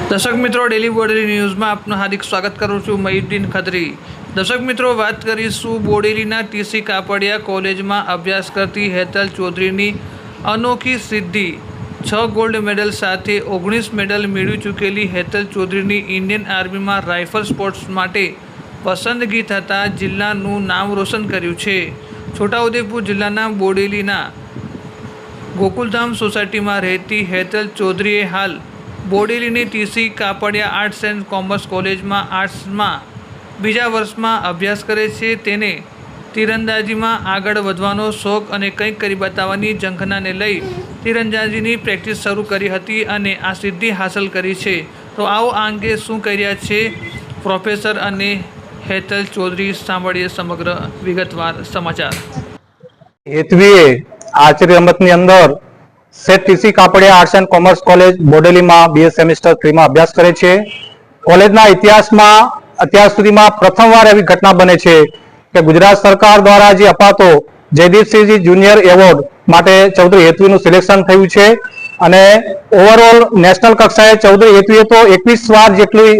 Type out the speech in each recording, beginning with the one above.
दर्शक मित्रों daily Bodeli news में आपનું हार्दिक स्वागत करूँ છું મયુદ્દીન ખત્રી। દર્શક મિત્રો વાત કરીશું બોડેલીના ટીસી કાપડિયા કોલેજમાં અભ્યાસ કરતી હેતલ ચૌધરીની અનોખી સિદ્ધિ। 6 ગોલ્ડ મેડલ સાથે 19 મેડલ મેળવી ચૂકેલી હેતલ ચૌધરીની ઇન્ડિયન આર્મીમાં રાઇફલ સ્પોર્ટ્સ માટે પસંદગી થતાં જિલ્લાનું નામ રોશન કર્યું છે। છોટાઉદેપુર જિલ્લાના બોડેલીના ગોકુલધામ સોસાયટીમાં રહેતી હેતલ ચૌધરીએ હાલ બોડેલીની TC Kapadia arts and commerce કોલેજમાં આર્ટ્સમાં બીજા વર્ષમાં અભ્યાસ કરે છે। તેને તીરંદાજીમાં આગળ વધવાનો શોખ અને કંઈક કરી બતાવવાની ઝંખનાને લઈ તીરંદાજીની પ્રેક્ટિસ શરૂ કરી હતી અને આ સિદ્ધિ હાંસલ કરી છે। તો આવો આ અંગે શું કહી રહ્યા છે પ્રોફેસર અને હેતલ ચૌધરી, સાંભળીએ સમગ્ર વિગતવાર સમાચાર। હેતવીએ આર્ચરી રમતની અંદર set TC Kapadia arts and commerce college બોડેલીમાં બીએ સેમિસ્ટર 3 માં અભ્યાસ કરે છે। કોલેજના ઇતિહાસમાં અત્યાર સુધીમાં પ્રથમવાર એવી ઘટના બને છે કે ગુજરાત સરકાર દ્વારા જે અપાતો જયદીપસિંહજી જુનિયર એવોર્ડ માટે ચૌધરી હેતવીનું સિલેક્શન થયું છે અને ઓવરઓલ નેશનલ કક્ષાએ ચૌધરી હેતવીએ તો 21 વાર જેટલી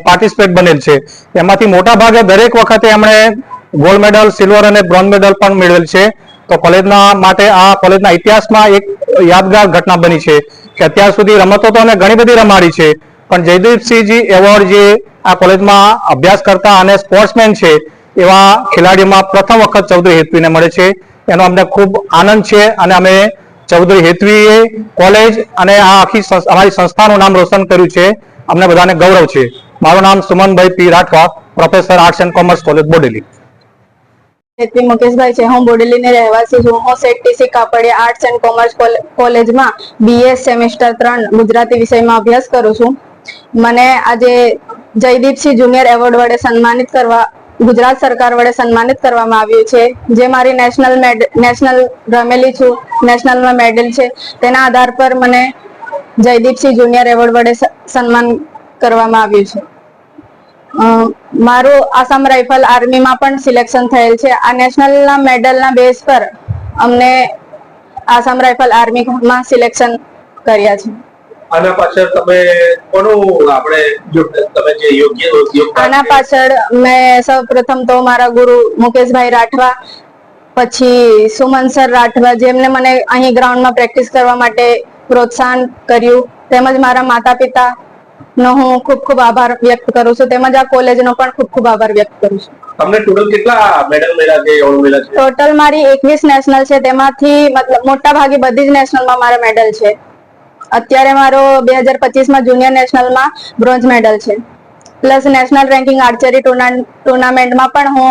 પાર્ટિસિપેટ બનેલ છે। એમાંથી મોટા ભાગે દરેક વખતે એમણે ગોલ્ડ મેડલ, સિલ્વર અને બ્રોન્ઝ મેડલ પણ મેળવેલ છે। તો કોલેજના માટે આ કોલેજના ઇતિહાસમાં એક યાદગાર ઘટના બની છે કે અત્યાર સુધી રમતો તો અમે ઘણી બધી રમાડી છે, પણ જયદીપસિંહજી એવોર્ડ જે આ કોલેજમાં અભ્યાસ કરતા અને સ્પોર્ટ્સમેન છે એવા ખેલાડીઓમાં પ્રથમ વખત ચૌધરી હેતવીને મળે છે। એનો અમને ખૂબ આનંદ છે અને અમે ચૌધરી હેતવીએ કોલેજ અને આ આખી અમારી સંસ્થાનું નામ રોશન કર્યું છે, અમને બધાને ગૌરવ છે। મારું નામ Sumanbhai P Rathwa, professor arts and commerce college Bodeli. Hetvi Mukeshbhai છે, હું બોડેલીની રહેવાસી છું। હું set TC Kapadia arts and commerce કોલેજમાં બીએ સેમિસ્ટર 3 ગુજરાતી વિષયમાં અભ્યાસ કરું છું। મને આજે જયદીપસિંહ જુનિયર એવોર્ડ વડે સન્માનિત કરવા ગુજરાત સરકાર વડે સન્માનિત કરવામાં આવ્યું છે, જે મારી નેશનલ રમેલી છું, નેશનલમાં મેડલ છે, તેના આધાર પર મને જયદીપસિંહ જુનિયર એવોર્ડ વડે સન્માન કરવામાં આવ્યું છે। મારું આસામ રાઇફલ આર્મીમાં પણ સિલેક્શન થયેલ છે। આ નેશનલના મેડલના બેઝ પર અમને આસામ રાઇફલ આર્મીમાં સિલેક્શન કર્યા છે। આના પાછળ તમે આના પાછળ મેં સૌપ્રથમ તો મારા ગુરુ મુકેશભાઈ રાઠવા, પછી સુમન સર રાઠવા, જેમને મને અહીં ગ્રાઉન્ડમાં પ્રેક્ટિસ કરવા માટે પ્રોત્સાહન કર્યું, તેમજ મારા માતા પિતા નો હું ખૂબ ખૂબ આભાર વ્યક્ત કરું છું, તેમજ આ કોલેજનો પણ ખૂબ ખૂબ આભાર વ્યક્ત કરું છું। તમને ટોટલ કેટલા મેડલ મળ્યા છે, એવોર્ડ મળ્યા છે? ટોટલ મારી 21 નેશનલ છે, તેમાંથી મતલબ મોટા ભાગે બધી જ નેશનલમાં મારા મેડલ છે। અત્યારે મારો 2025માં જુનિયર નેશનલમાં બ્રોન્ઝ મેડલ છે, પ્લસ નેશનલ રેન્કિંગ આર્ચરી ટુર્નામેન્ટમાં પણ હું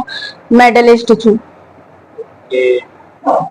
મેડલિસ્ટ છું।